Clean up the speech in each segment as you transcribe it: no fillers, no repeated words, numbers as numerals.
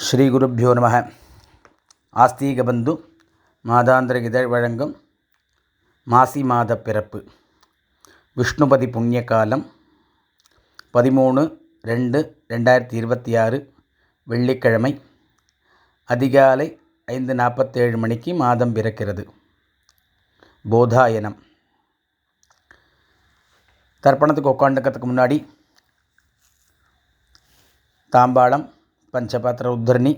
ஸ்ரீ குருப்பியோ நம. ஆஸ்தீக பந்து மாதாந்திர இதழ் வழங்கும் மாசி மாத பிறப்பு. விஷ்ணுபதி புண்ணிய காலம் 13/2/2026 வெள்ளிக்கிழமை அதிகாலை 5:47 மணிக்கு மாதம் பிறக்கிறது. போதாயனம். தர்ப்பணத்துக்கு உட்காந்துக்கிறதுக்கு முன்னாடி தாம்பாளம், பஞ்சபாத்திர உத்தரணி,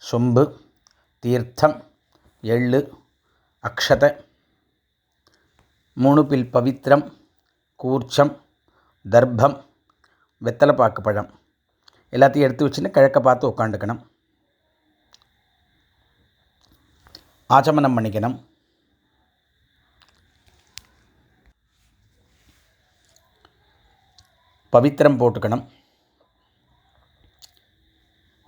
சொம்பு, தீர்த்தம், எள்ளு, அக்ஷதை, 3 பில் பவித்திரம், கூர்ச்சம், தர்ப்பம், வெத்தலைப்பாக்கு பழம் எல்லாத்தையும் எடுத்து வச்சுன்னு கிழக்க பார்த்து உட்காந்துக்கணும். ஆச்சமனம் பண்ணிக்கணும். பவித்திரம் போட்டுக்கணும்.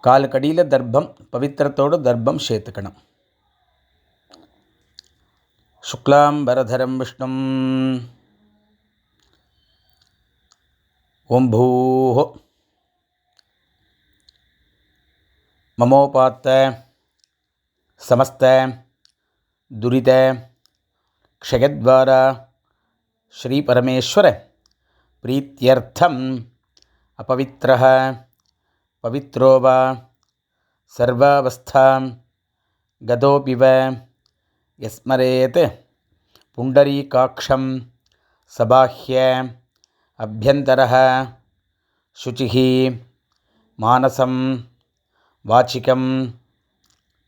காலுக்கடியில் தர்ப்பம், பவித்திரத்தோடு தர்ப்பம் சேர்த்துக்கணும். சுக்லாம்பரதரம் விஷ்ணும் ஓம் பூஹோ மமோபாத்த சமஸ்த துரித க்ஷயத்வாரா ஸ்ரீ பரமேஸ்வர பிரீத்யர்த்தம் அபவித்ரஹ பவித்ரோ வா சர்வாவஸ்தாம் கதோபிவ யஸ்மரேத் புண்டரீகாக்ஷம் சபாஹ்ய அப்யந்தரஹ சுச்சிஹி மானசம் வாச்சிகம்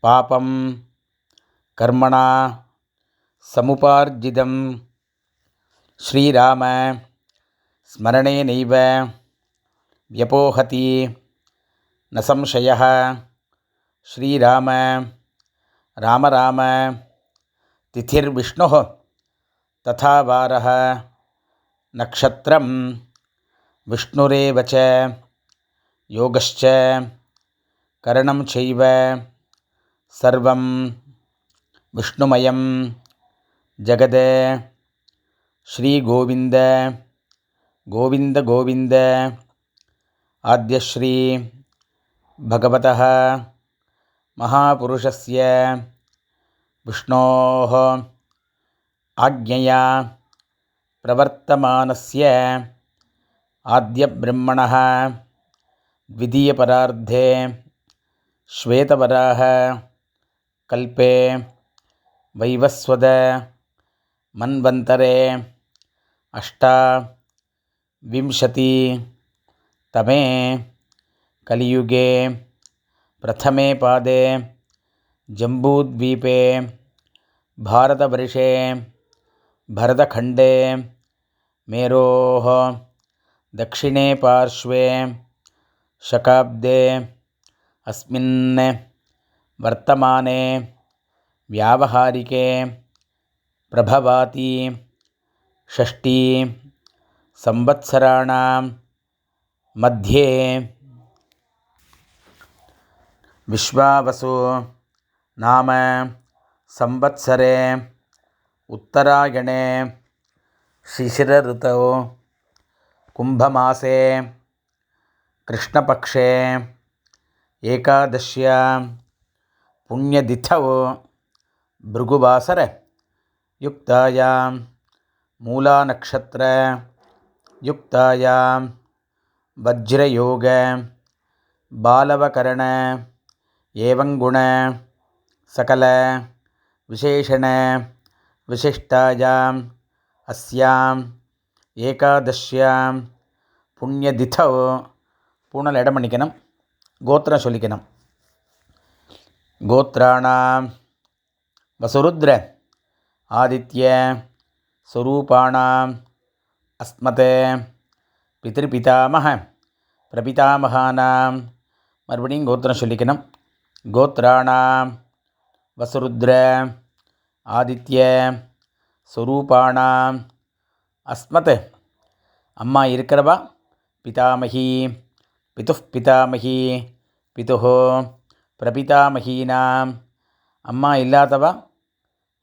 பாபம் கர்மணா சமுபார்ஜிதம் ஸ்ரீராம ஸ்மரணேனைவ வ்யபோஹதி ந சம்சயः. ஸ்ரீராம ராம ராம திதிர்விஷ்ணுः ததா வாரः நக்ஷத்ரம் விஷ்ணுரேவ ச யோகஸ்ச கரணம் சைவ சர்வம் விஷ்ணுமயம் ஜகத். ஸ்ரீ கோவிந்த கோவிந்த கோவிந்த. ஆத்யஸ்ரீ பகவதः மகாபுருஷஸ்ய விஷ்ணோः ஆக்ஞயா பிரவர்த்தமானஸ்ய ஆத்யப்ரம்மணः த்விதீயபரார்த்தே ஸ்வேதவராஹ கல்பே வைவஸ்வத மன்வந்தரே அஷ்டாவிம்சதி தமே கலியுகே பிரதமே பாதே ஜம்பூத்வீபே பாரதவர்ஷே பரதகண்டே மேரோः தக்ஷிணே பார்ஷ்வே சகாப்தே அஸ்மின் வர்த்தமானே வியாவஹாரிகே பிரபவாதி ஷஷ்டி சம்வத்சராணாம் மத்தியே விஸ்வாவசு நாம சம்வத்சரே உத்தராயணே சிசிரருதோ கும்பமாசே கிருஷ்ணபக்ஷே ஏகாதஷ்யாம் புண்ணியதிதௌ பிருகுவாசர யுக்தாயாம் மூலாநக்ஷத்ர யுக்தாயாம் வஜ்ரயோக பாலவகரண ஏவங்குண சகல விசேஷண விசிஷ்டாயாம் அஸ்யாம் ஏகாதஷ்யாம் புண்ணியதிதௌ. பூனல் இடம் பண்ணிக்கணும். கோத்திரம் சொல்லிக்கணும். கோத்ராணாம் வசுருத்ர ஆதித்ய ஸ்வரூபாணாம் அஸ்மத் பிதிர்பிதாமக பிரபிதாமகானாம். மறுபடியும் கோத்திரம் சொல்லிக்கணும். கோத்ராணாம் வசுருத்ர ஆதித்ய ஸ்வரூபாணாம் அஸ்மத். அம்மா இருக்கிறவா பிதாமகி பிதுः பிதாமகி பிதுः பிரபிதாமகீனாம். அம்மா இல்லாதவா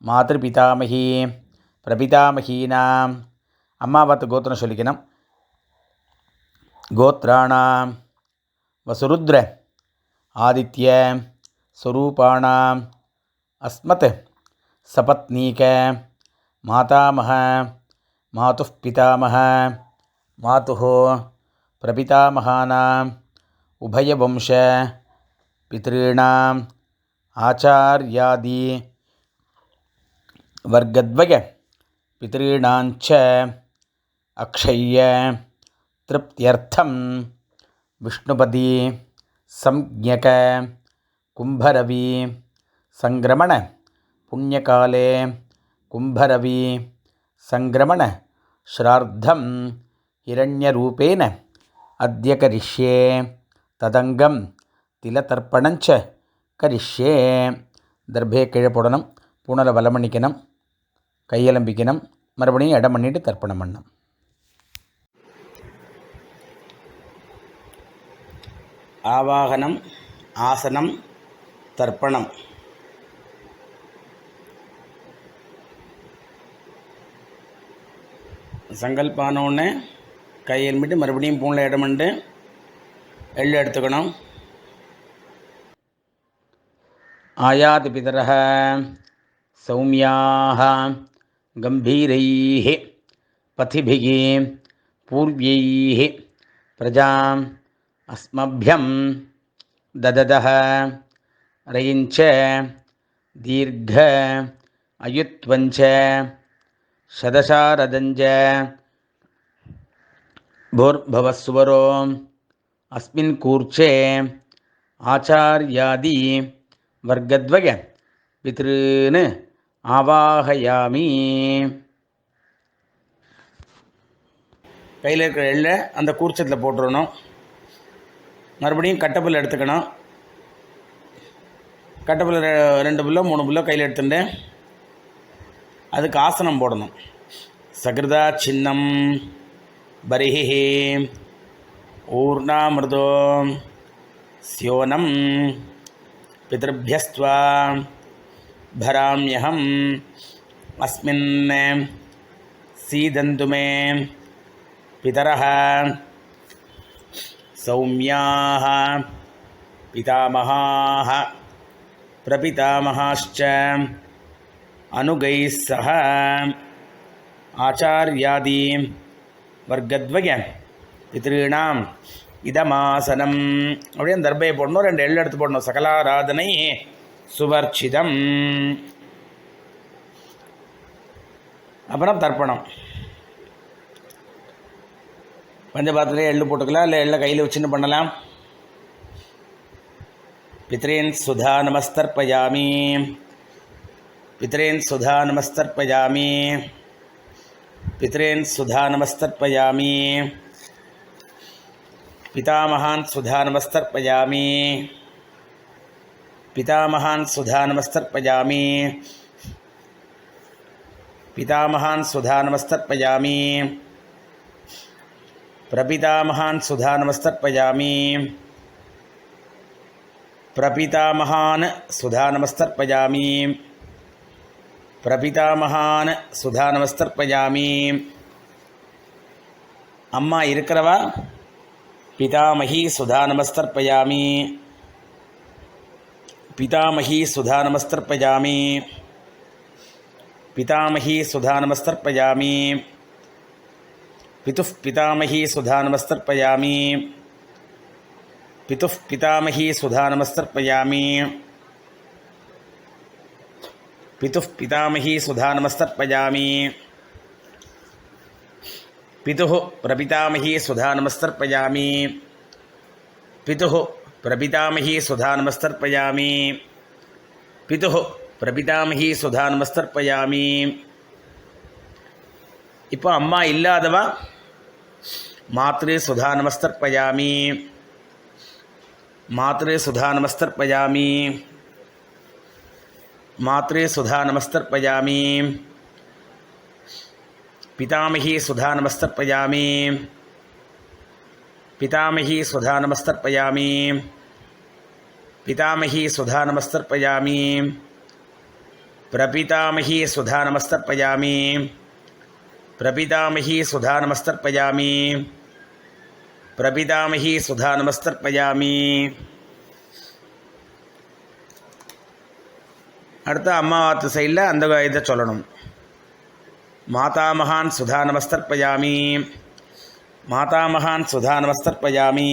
மாத்ருபிதாமகி பிரபிதாமகீனாம். அம்மா பார்த்து கோத்திரம் சொல்லிக்கணும். கோத்ராணாம் வசுருத்ர आदित्य स्वरूपाणाम् अस्मत् सपत्नीक मातामह मातुः पितामह मातुः प्रपितामहानाम् उभयवंश पितॄणाम् आचार्यादि वर्गद्वय पितॄणाञ्च अक्षय्य तृप्त्यर्थं विष्णुपदी संज्ञक कुम्भरवि संक्रमण पुण्यकाले कुम्भरवि संक्रमण श्राद्धं हिरण्यरूपेण अद्य करिष्ये तदंगम तिलतर्पणञ्च करिष्ये. தர்பே கீழே போடணும், பூனலை வலம் பண்ணிக்கணும், கையெலம்பிக்கணும், மறுபடியும் இடம் பண்ணிட்டு தர்ப்பணம் பண்ணணும். ஆவாகனம், ஆசனம், தர்ப்பணம். சங்கல்பானோன்னு கையெலும்பிட்டு மறுபடியும் பூனில் இடம் பண்ணிட்டு எள்ளு எடுத்துக்கணும். ஆயாதி பிதரஹ சௌமியாஹ கம்பீரைஹ பதிபிஹ பூர்வைஹ பிரஜாம் அஸ்மப்யம் தததஹ ரயிஞ்ச தீர்க்க அயுத்வஞ்ச சதசாரதஞ்ச भूर्भवस्वरो अस्मिन् कूर्चे आचार्यादि वर्गद्वय पितॄन् आवाहयामि. கையில் இருக்கிற எள்ளை அந்த கூர்ச்சத்தில் போட்டுடணும். மறுபடியும் கட்டப்புல் எடுத்துக்கணும். கட்டப்புல் 2 புல்லோ 3 புல்லோ கையில் எடுத்துட்டு அதுக்கு ஆசனம் போடணும். சகிருதா சின்னம் பரிஹி ஊர்ணாமிருதோ ஸ்யோனம் பிதೃಭ್ಯஸ்த்வா பராம்யஹம் அஸ்மின் சீதந்து மே பிதரஹ சௌம்யாஹ பிதாமகாஹ பிரபிதாமகாश्च அனுகைः சஹ ஆச்சார்யாதி வர்க்கத்வய பித்ருணாம் இதமாசனம். அப்படியே தர்பையை போடணும், 2 எள்ளு எடுத்து போடணும். சகலாராதனை சுவர்ச்சிதம். அப்புறம் தர்ப்பணம். பஞ்சபாத்திரத்திலே எள்ளு போட்டுக்கலாம், இல்லை எள்ளை கையில் வச்சுன்னு பண்ணலாம். பித்ரேன் சுதா நமஸ்தர்ப்பயாமி பித்ரேன் சுதா நமஸ்தர்ப்பயாமி पितॄन् सुधा नमस्तर्पयामि पितामहान् सुधा नमस्तर्पयामि पितामहान् सुधा नमस्तर्पयामि पितामहान् सुधा नमस्तर्पयामि प्रपितामहान् सुधा नमस्तर्पयामि प्रपितामहान् सुधा नमस्तर्पयामि பிரபிதாமகான் சுதா நமஸ்தர்ப்பயாமி. அம்மா இருக்கிறவா பிதாமகி சுதா நமஸ்தர்ப்பயாமி பிதாமகி சுதா நமஸ்தர்ப்பயாமி பிதாமகி சுதா நமஸ்தர்ப்பயாமி பிதுः பிதாமகி சுதா நமஸ்தர்ப்பயாமி பிதுः பிதாமகி சுதா நமஸ்தர்ப்பயாமி पितुः पितामही सुधा नमस्तर्पयामि पितुः प्रपितामही सुधा नमस्तर्पयामि पितुः प्रपितामही सुधा नमस्तर्पयामि पितुः प्रपितामही सुधा नमस्तर्पयामि. இப்போ அம்மா இல்லாதவா மாத்ரு சுதா நமஸ்தர்ப்பயாமி மாத்ரு சுதா நமஸ்தர்ப்பயாமி मात्रे सुधा नमस्तर्पयामि पितामही सुधा नमस्तर्पयामि पितामही सुधा नमस्तर्पयामि पितामही सुधा नमस्तर्पयामि प्रपितामही सुधा नमस्तर्पयामि प्रपितामही सुधा नमस्तर्पयामि प्रपितामही सुधा नमस्तर्पयामि அடுத்து அம்மா வாத்து சைடில் அந்த இதை சொல்லணும். மாதாமகான் சுதா நமஸ்தர்ப்பயாமி, மாதாமகான் சுதா நமஸ்தர்ப்பயாமி,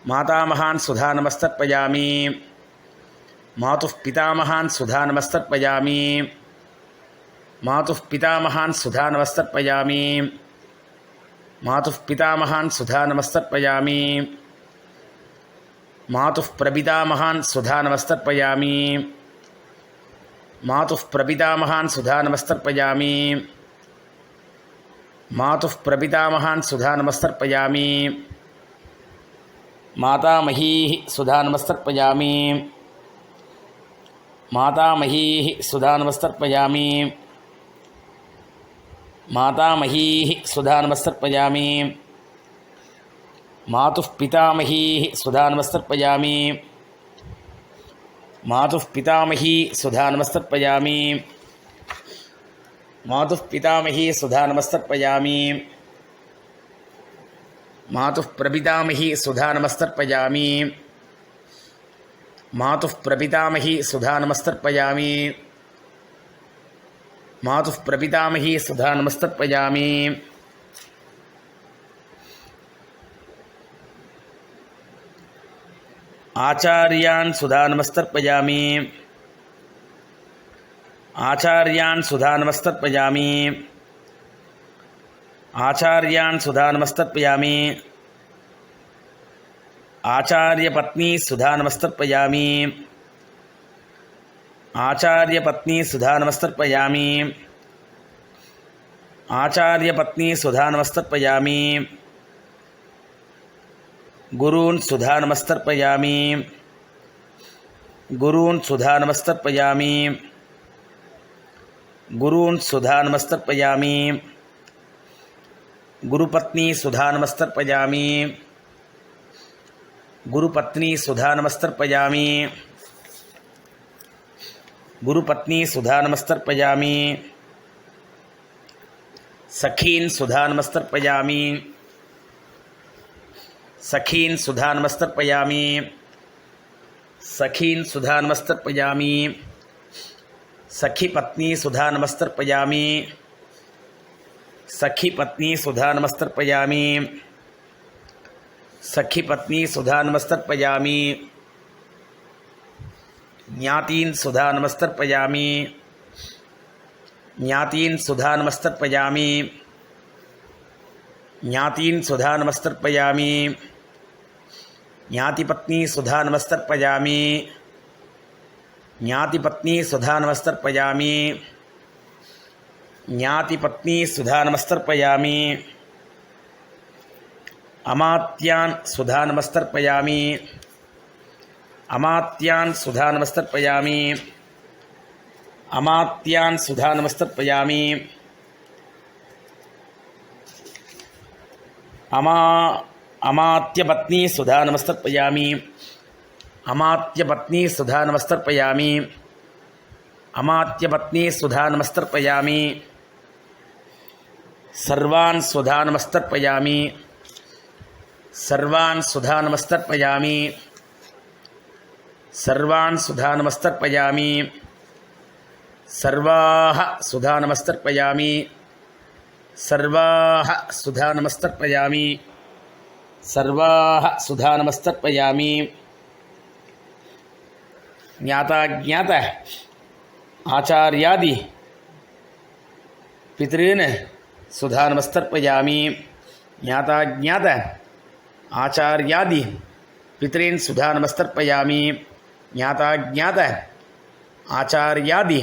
மாதாமகான் சுதா நமஸ்தர்ப்பயாமி, மாதுः பிதாமகான் சுதா நமஸ்தர்ப்பயாமி, மாதுः பிதாமகான் சுதா நமஸ்தர்ப்பயாமி, மாதுः பிதாமகான் சுதா நமஸ்தர்ப்பயாமி, மாதுः பிரபிதாமகான் சுதா நமஸ்தர்ப்பயாமி, மாதுः பிரபிதாமகான் சுதா நமஸ்தர்ப்பயாமி, மாதுः பிரபிதாமகான் சுதா நமஸ்தர்ப்பயாமி, மாதாமஹீः சுதா நமஸ்தர்ப்பயாமி, மாதாமஹீः சுதா நமஸ்தர்ப்பயாமி, மாதாமஹீः சுதா நமஸ்தர்ப்பயாமி, மாதுः பிதாமஹீः சுதா நமஸ்தர்ப்பயாமி, மாதுः பிதாமஹீ சுதா நமஸ்தர்ப்பயாமி, மாதுः பிதாமஹீ சுதா நமஸ்தர்ப்பயாமி, மாதுः பிரபிதாமஹீ சுதா நமஸ்தர்ப்பயாமி, மாதுः பிரபிதாமஹீ சுதா நமஸ்தர்ப்பயாமி, மாதுः பிரபிதாமஹீ சுதா நமஸ்தர்ப்பயாமி. ஆச்சார்யான் சுதா நமஸ்தர்ப்பயாமி, ஆச்சார்யான் சுதா நமஸ்தர்ப்பயாமி, ஆச்சார்யான் சுதா நமஸ்தர்ப்பயாமி, ஆச்சார்யபத்னி சுதா நமஸ்தர்ப்பயாமி, ஆச்சார்யபத்னி சுதா நமஸ்தர்ப்பயாமி, ஆச்சார்யபத்னி சுதா நமஸ்தர்ப்பயாமி, குரூன் சுதா நமஸ்தர்ப்பயாமி, குரூன் சுதா நமஸ்தர்ப்பயாமி, குரூன் சுதா நமஸ்தர்ப்பயாமி, குருபத்னி சுதா நமஸ்தர்ப்பயாமி, குருபத்னி சுதா நமஸ்தர்ப்பயாமி, குருபத்னி சுதா நமஸ்தர்ப்பயாமி, சఖீன் சுதா நமஸ்தர்ப்பயாமி, சఖீன் சுதா நமஸ்தர்ப்பயாமி, சఖீன் சுதா நமஸ்தர்ப்பயாமி, சఖி பத்னி சுதா நமஸ்தர்ப்பயாமி, சखी पत्नी सुधा नमस्तर्पयामि, सखी पत्नी सुधा नमस्तर्पयामि, ज्ञातीन सुधा नमस्तर्पयामि, ज्ञातीन सुधा नमस्तर्पयामि, ज्ञातीन सुधा नमस्तर्पयामि, ज्ञातिपत्नी सुधा नमस्तर्पयामि, ज्ञातिपत्नी सुधा नमस्तर्पयामि, ज्ञातिपत्नी सुधा नमस्तर्पयामि, अमात्यान् सुधा नमस्तर्पयामि, अमात्यान् सुधा नमस्तर्पयामि, अमात्यान् सुधा नमस्तर्पयामि, अमात्यपत्नी सुधा नमस्तर्पयामि, अमात्यपत्नी सुधा नमस्तर्पयामि, अमात्यपत्नी सुधा नमस्तर्पयामि, सर्वान् सुधा नमस्तर्पयामि, सर्वान् सुधा नमस्तर्पयामि, सर्वान् सुधा नमस्तर्पयामि, सर्वाः सुधा नमस्तर्पयामि, सर्वाः सुधा नमस्तर्पयामि, सर्वाः सुधा नमस्तर्पयामि. ज्ञाता ज्ञात आचार्यादि पितॄन् सुधा नमस्तर्पयामि, ज्ञाता ज्ञात आचार्यादि पितॄन् सुधा नमस्तर्पयामि, ज्ञाता ज्ञात आचार्यादि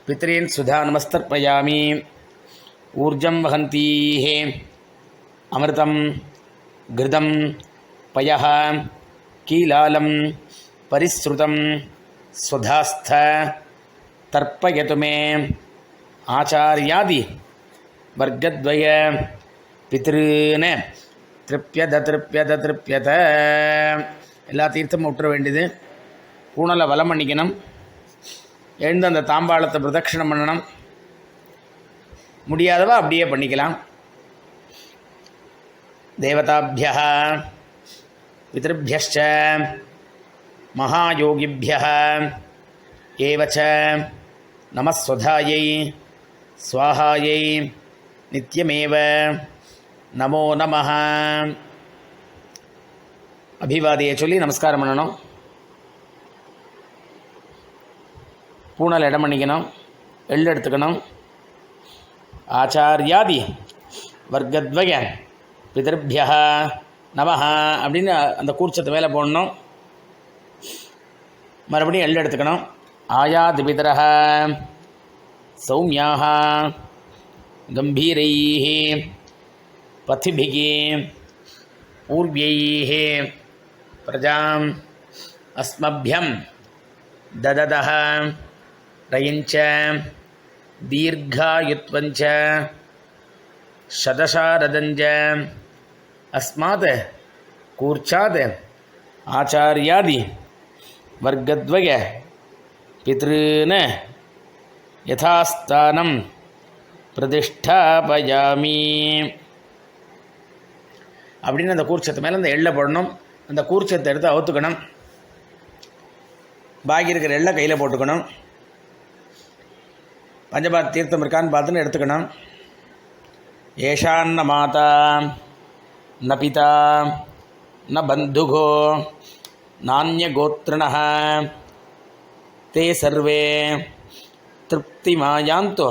पितॄन् सुधा नमस्तर्पयामि. ऊर्जं वहन्तीः अमृतं घृतं पयः कीलालं परिसृतं स्वधास्थ तर्पयतु मे आचार्यादि वर्गद्वय पितॄन् திருப்பியத திருப்பியத திருப்பியத. எல்லா தீர்த்தமும் விட்டுற வேண்டியது. பூனலை வலம் பண்ணிக்கணும். எழுந்து அந்த தாம்பாளத்தை பிரதட்சிணம் பண்ணணும். முடியாதவா அப்படியே பண்ணிக்கலாம். தேவதாபியः பித்ருभ्यश्च महायोगिभ्यः ஏவச்ச நமஸ்வதாயை ஸ்வாஹாயை நித்யமேவ நமோ நமஹ. அபிவாதியை சொல்லி நமஸ்காரம் பண்ணணும். பூனல் இடம் பண்ணிக்கணும். எள்ளு எடுத்துக்கணும். ஆச்சாரியாதி வர்க்கத்வய பிதர்பியா நமஹ அப்படின்னு அந்த கூர்ச்சத்தை மேலே போடணும். மறுபடியும் எள்ளு எடுத்துக்கணும். ஆயாதி பிதரஹ சௌமியாக கம்பீரைः பதிபிः பூர்வைः பிரஜாம் அஸ்மப்யம் தததः ரயஞ்ச தீர்காயுத்வஞ்ச சதசாரதஞ்ச அஸ்மாத் கூர்ச்சாத் ஆச்சாரியாதி வர்க்கத்வய பித்ருன் யதாஸ்தானம் பிரதிஷ்டாபயாமி அப்படின்னு அந்த கூர்ச்சத்து மேலே அந்த எள்ளை போடணும். அந்த கூர்ச்சத்தை எடுத்து அவுத்துக்கணும். பாக்கி இருக்கிற எள்ளை கையில் போட்டுக்கணும். பஞ்சபாத் தீர்த்தம் இருக்கான்னு பார்த்துன்னு எடுத்துக்கணும். ஏஷான்ன மாதா ந பிதா ந பந்துகோ நான்யகோத்ரிணः தே சர்வே திருப்திமாயாந்தோ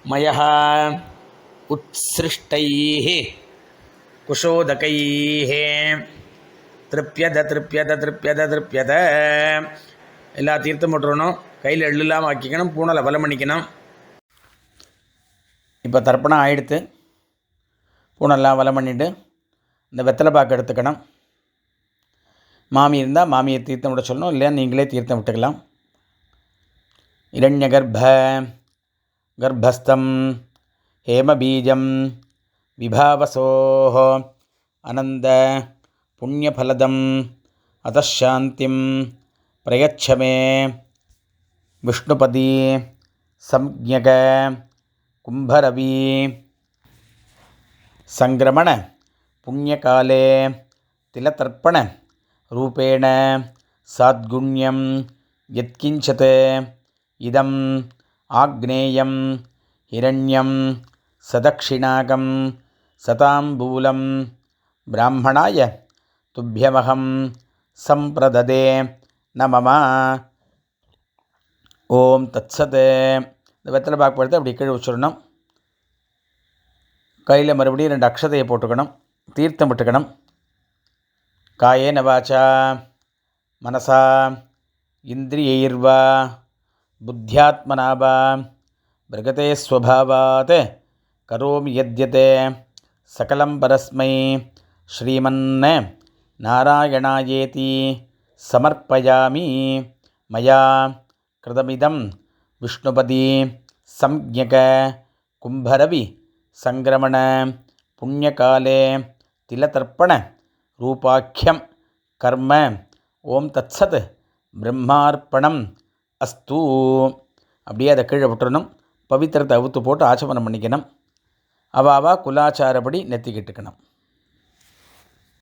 மயः உத்ஸ்ருஷ்டைः குஷோதகைः திருப்யத திருப்யத திருப்யத திருப்யத. எல்லா தீர்த்தம் போட்டுறணும். கையில் எள்ளு இல்லாமல் ஆக்கிக்கணும். பூனலை பலம் பண்ணிக்கணும். இப்போ தர்ப்பணம் ஆகிடுத்து. பூனெல்லாம் வலம் பண்ணிவிட்டு இந்த வெத்தலை பாக்கு எடுத்துக்கணும். மாமி இருந்தால் மாமியை தீர்த்தம் விட சொல்லணும். இல்லையா நீங்களே தீர்த்தம் விட்டுக்கலாம். கர்ப்பஸ்தம் ஹேமபீஜம் விபாவசோஹ அனந்த புண்ணியபலதம் அதசாந்திம் பிரயச்சமே விஷ்ணுபதி சம்ஞக கும்பரவி சங்கிரமண புண்ணியகாலே திலதர்ப்பண ரூபேண சாத்குண்யம் யத்கிஞ்சத் இதம் ஆக்னேயம் ஹிரண்யம் சதக்ஷிணாகம் சதாம்பூலம் பிராமணாய துப்யமகம் சம்பிரததே நமமா. ஓம் தத்சத். இந்த வெத்தலை பாக்கு படுத்து அப்படி கீழே வச்சுடணும். கையில் மறுபடியும் 2 அக்ஷதையை போட்டுக்கணும். தீர்த்தம் விட்டுக்கணும். காயேன வாசா மனசா இந்திரியைர்வா புத்தியாத்மனா வா பிரகதே ஸ்வபாவாத் கரோமி யத்யத் சகலம் பரஸ்மை ஸ்ரீமன் நாராயணாயேதி சமர்ப்பயாமி. மயா கிருதமிதம் விஷ்ணுபதி சம்ஞக கும்பரவி சங்கிரமண புண்ணியகாலே திலதர்ப்பண ரூபாக்கியம் கர்ம. ஓம் தத்சத் பிரம்மார்ப்பணம் அஸ்து. அப்படியே அதை கீழே விட்டுறணும். பவித்திரத்தை அவுத்து போட்டு ஆச்சமனம் பண்ணிக்கணும். அவாவா குலாச்சாரப்படி நெத்திக்கிட்டுக்கணும்.